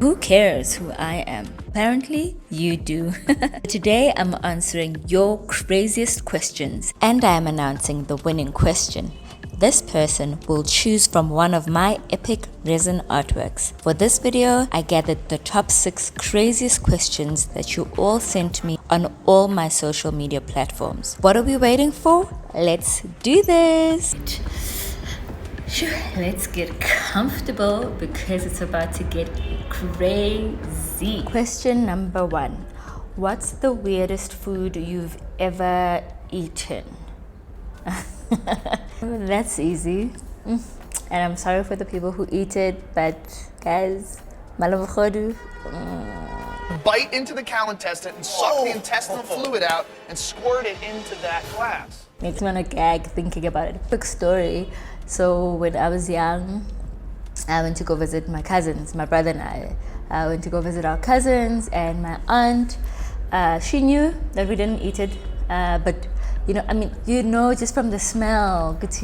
Who cares who I am? Apparently, you do. Today, I'm answering your craziest questions, and I am announcing the winning question. This person will choose from one of my epic resin artworks. For this video, I gathered the top 6 craziest questions that you all sent me on all my social media platforms. What are we waiting for? Let's do this! Sure, let's get comfortable because it's about to get crazy. Question number 1. What's the weirdest food you've ever eaten? That's easy. And I'm sorry for the people who eat it, but guys, malamukhodu. Bite into the cow intestine and suck the intestinal fluid out and squirt it into that glass. Makes me want to gag thinking about it. Quick story. So when I was young, I went to go visit my cousins, my brother and I went to go visit our cousins, and my aunt, she knew that we didn't eat it, but just from the smell, it's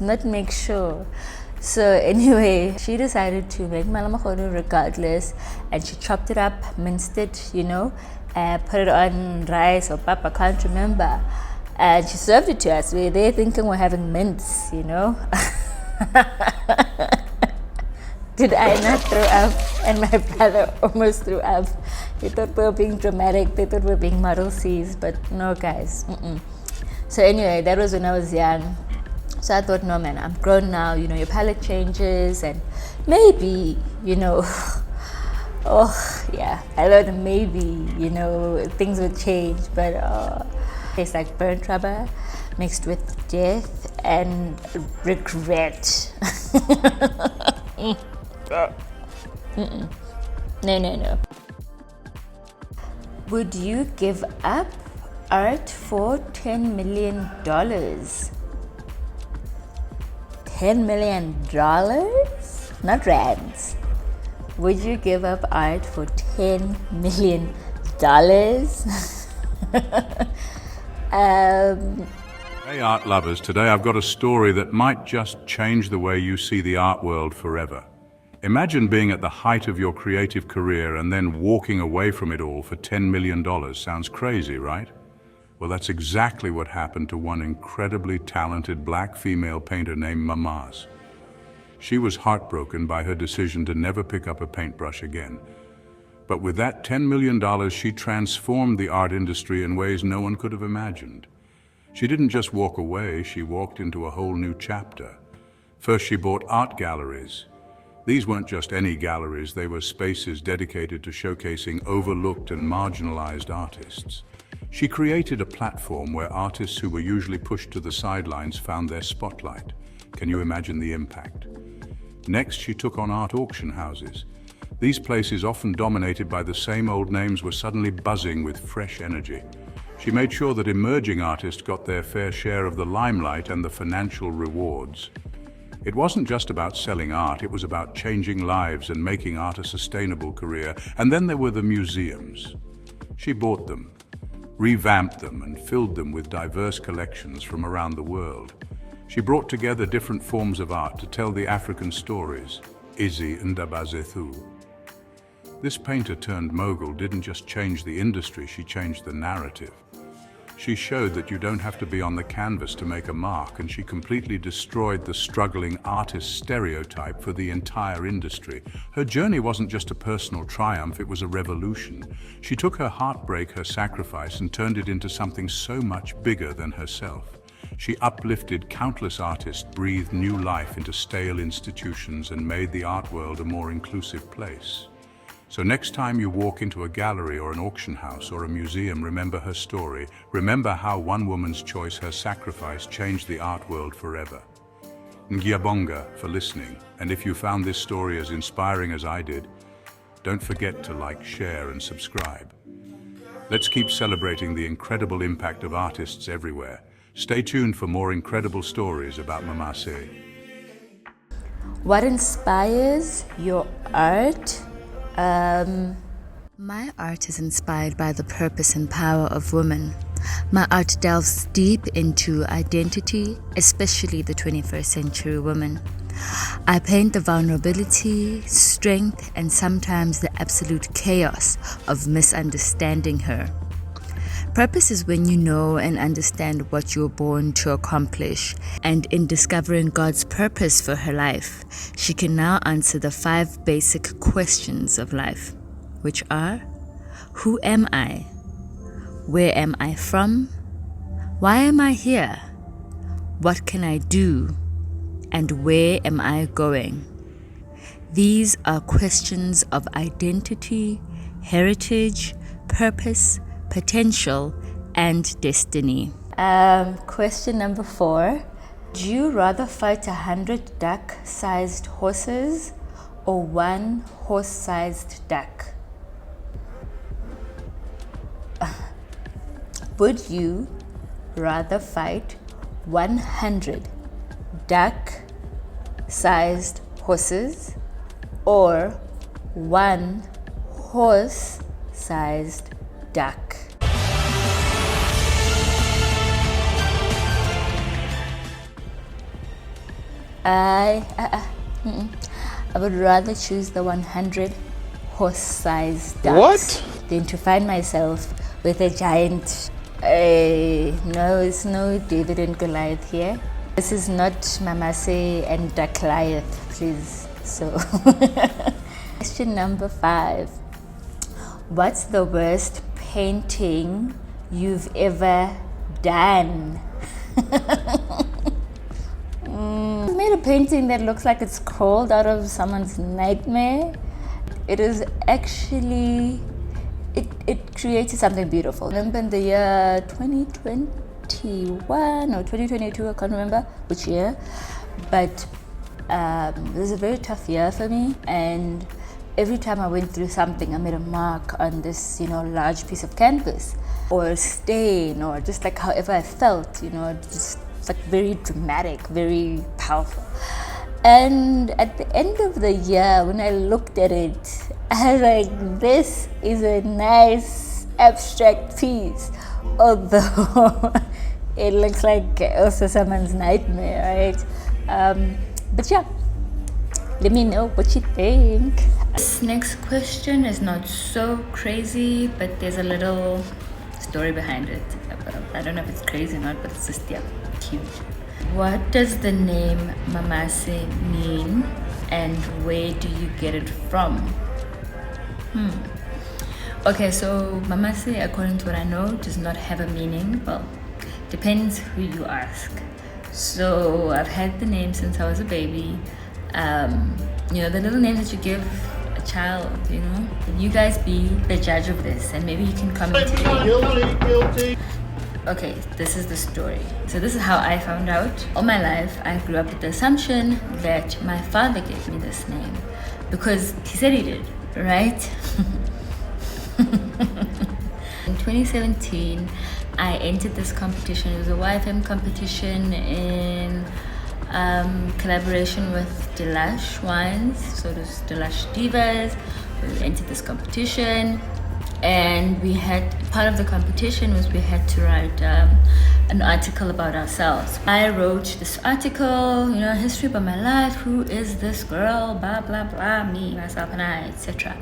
not make sure. So anyway, she decided to make malamakhodu regardless, and she chopped it up, minced it, put it on rice or pap, I can't remember. And she served it to us. We're there thinking we're having mince, Did I not throw up? And my brother almost threw up. They thought we were being dramatic. They thought we were being Model Cs. But no, guys. So anyway, that was when I was young. So I thought, no, man, I'm grown now. Your palate changes. And maybe, I thought maybe, things would change. But tastes like burnt rubber mixed with death and regret. No. Would you give up art for $10 million? $10 million? Not rands. Would you give up art for $10 million? Hey art lovers, today I've got a story that might just change the way you see the art world forever. Imagine being at the height of your creative career and then walking away from it all for $10 million. Sounds crazy, right? Well, that's exactly what happened to one incredibly talented black female painter named Mamase. She was heartbroken by her decision to never pick up a paintbrush again. But with that $10 million, she transformed the art industry in ways no one could have imagined. She didn't just walk away, she walked into a whole new chapter. First, she bought art galleries. These weren't just any galleries, they were spaces dedicated to showcasing overlooked and marginalized artists. She created a platform where artists who were usually pushed to the sidelines found their spotlight. Can you imagine the impact? Next, she took on art auction houses. These places, often dominated by the same old names, were suddenly buzzing with fresh energy. She made sure that emerging artists got their fair share of the limelight and the financial rewards. It wasn't just about selling art, it was about changing lives and making art a sustainable career. And then there were the museums. She bought them, revamped them, and filled them with diverse collections from around the world. She brought together different forms of art to tell the African stories, Izzy and Dabazethu. This painter turned mogul didn't just change the industry, she changed the narrative. She showed that you don't have to be on the canvas to make a mark, and she completely destroyed the struggling artist stereotype for the entire industry. Her journey wasn't just a personal triumph, it was a revolution. She took her heartbreak, her sacrifice, and turned it into something so much bigger than herself. She uplifted countless artists, breathed new life into stale institutions, and made the art world a more inclusive place. So next time you walk into a gallery or an auction house or a museum, remember her story. Remember how one woman's choice, her sacrifice, changed the art world forever. Ngiyabonga for listening, and if you found this story as inspiring as I did, don't forget to like, share, and subscribe. Let's keep celebrating the incredible impact of artists everywhere. Stay tuned for more incredible stories about Mamase. What inspires your art? My art is inspired by the purpose and power of women. My art delves deep into identity, especially the 21st century woman. I paint the vulnerability, strength, and sometimes the absolute chaos of misunderstanding her. Purpose is when you know and understand what you're born to accomplish, and in discovering God's purpose for her life, she can now answer the 5 basic questions of life, which are: who am I? Where am I from? Why am I here? What can I do? And where am I going? These are questions of identity, heritage, purpose, potential, and destiny. Question number 4. Do you rather fight 100 duck-sized horses or 1 horse-sized duck? Would you rather fight 100 duck-sized horses or 1 horse-sized duck? I would rather choose the 100 horse-sized ducks than to find myself with a giant. No, it's no David and Goliath here. This is not Mamase and Goliath, please. So, question number 5. What's the worst painting you've ever done? I made a painting that looks like it's crawled out of someone's nightmare. It is actually, it created something beautiful. I remember in the year 2021 or 2022, I can't remember which year, but it was a very tough year for me, and every time I went through something, I made a mark on this, large piece of canvas, or a stain, or just like however I felt, just like very dramatic, very powerful. And at the end of the year, when I looked at it, I was like, this is a nice abstract piece, although it looks like also someone's nightmare, right? But yeah, let me know what you think. This next question is not so crazy, but there's a little story behind it. I don't know if it's crazy or not, but it's just, yeah, huge. What does the name Mamase mean, and where do you get it from? Okay, so Mamase, according to what I know, does not have a meaning. Well, depends who you ask. So I've had the name since I was a baby. The little names that you give a child, You guys be the judge of this, and maybe you can comment today. Guilty. Okay, this is the story. So this is how I found out. All my life, I grew up with the assumption that my father gave me this name because he said he did, right? In 2017, I entered this competition. It was a YFM competition in collaboration with Delash Wines. So it was Delash Divas. We entered this competition. And we had, part of the competition was we had to write an article about ourselves. I wrote this article, history about my life, who is this girl, blah, blah, blah, me, myself, and I, etc.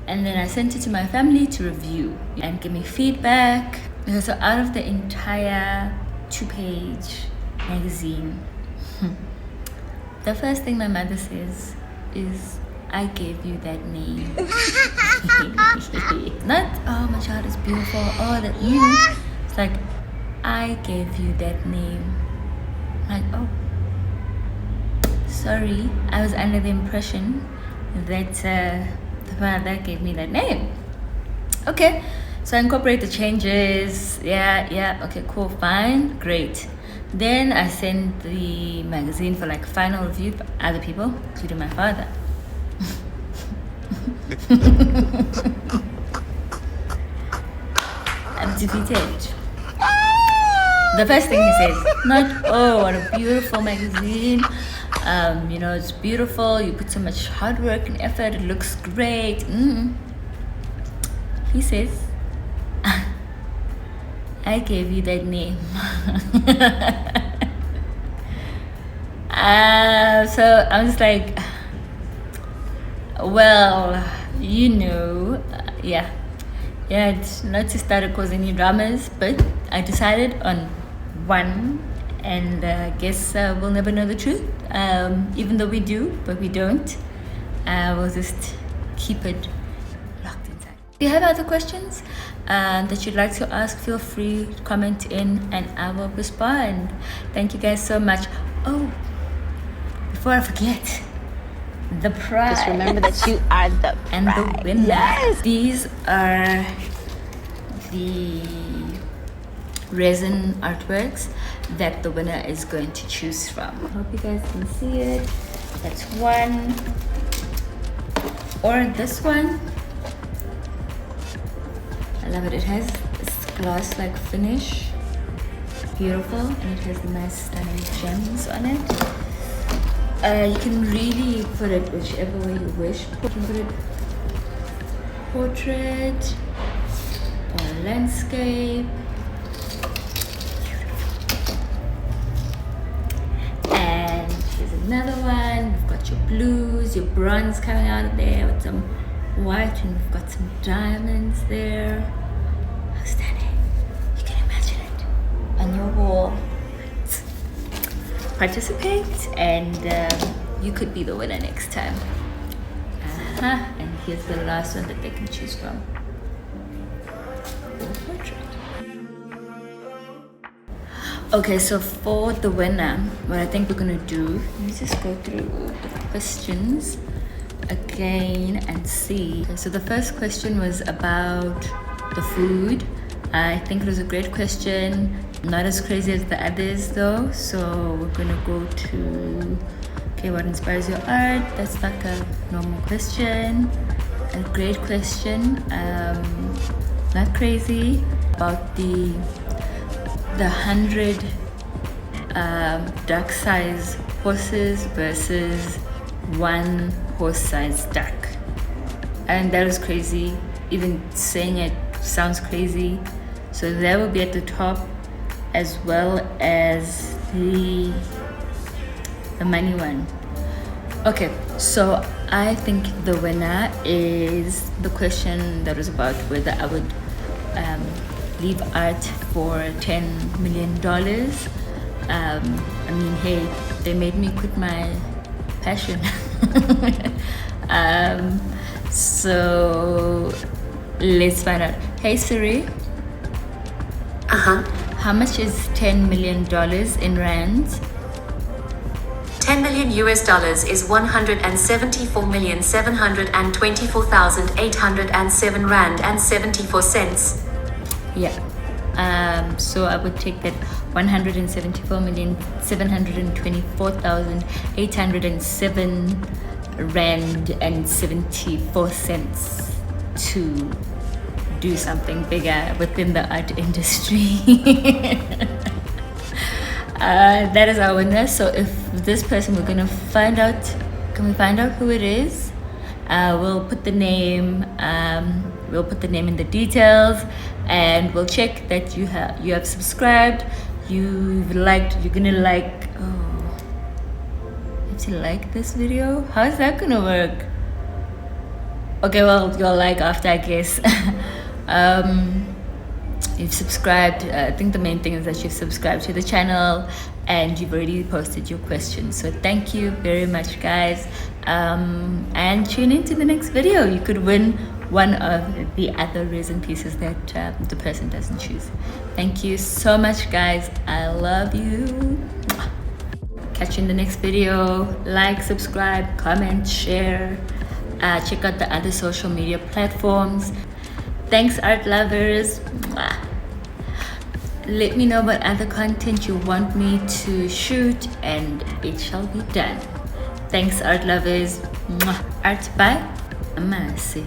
And then I sent it to my family to review and give me feedback. So out of the entire 2-page magazine, the first thing my mother says is, I gave you that name. Not, oh, my child is beautiful, oh, that you. It's like, I gave you that name. I'm like, oh, sorry, I was under the impression that the father gave me that name. Okay, so I incorporate the changes. Yeah, okay, cool, fine, great. Then I send the magazine for like final review for other people, including my father. I'm defeated. The first thing he says, not, oh, what a beautiful magazine. It's beautiful. You put so much hard work and effort. It looks great. He says, I gave you that name. So I was like, well, you know, yeah, it's not to start to cause any dramas, but I decided on one, and guess we'll never know the truth, even though we do, but we don't. We'll just keep it locked inside. If you have other questions that you'd like to ask, feel free to comment in and I will respond. Thank you guys so much. Oh, before I forget, the prize. Just remember that you are the and prize. the winner. Yes. These are the resin artworks that the winner is going to choose from. I hope you guys can see it. That's one. Or this one. I love it. It has this glass-like finish. Beautiful, and it has nice stunning gems on it. You can really put it whichever way you wish. You can put it portrait or landscape. And here's another one. We've got your blues, your bronze coming out of there with some white, and we've got some diamonds there. How stunning. You can imagine it on your wall. Participate, and you could be the winner next time. And here's the last one that they can choose from. Okay, so for the winner, what I think we're gonna do, let me just go through the questions again and see. Okay, so the first question was about the food. I think it was a great question. Not as crazy as the others though. So we're gonna go to, okay, what inspires your art? That's like a normal question. A great question. Not crazy. About the 100 duck-sized horses versus one horse-sized duck. And that was crazy. Even saying it sounds crazy. So that will be at the top, as well as the money one. Okay, so I think the winner is the question that was about whether I would leave art for $10 million. I mean, hey, they made me quit my passion. So let's find out. Hey Siri. How much is $10 million in rands? 10 million US dollars is 174,724,807 rand and 74 cents. Yeah. So I would take that 174,724,807 rand and 74 cents to do something bigger within the art industry. That is our winner. So if this person, we're gonna find out, can we find out who it is? We'll put the name in the details, and we'll check that you have subscribed, you've liked, you're gonna like, oh, you have to like this video. How is that gonna work? Okay, well, you'll like after, I guess. You've subscribed. I think the main thing is that you've subscribed to the channel and you've already posted your questions. So thank you very much, guys. And tune into the next video. You could win one of the other resin pieces that the person doesn't choose. Thank you so much, guys. I love you. Catch you in the next video. Like, subscribe, comment, share. Check out the other social media platforms. Thanks, art lovers. Let me know what other content you want me to shoot and it shall be done. Thanks, art lovers. Art by Mamase.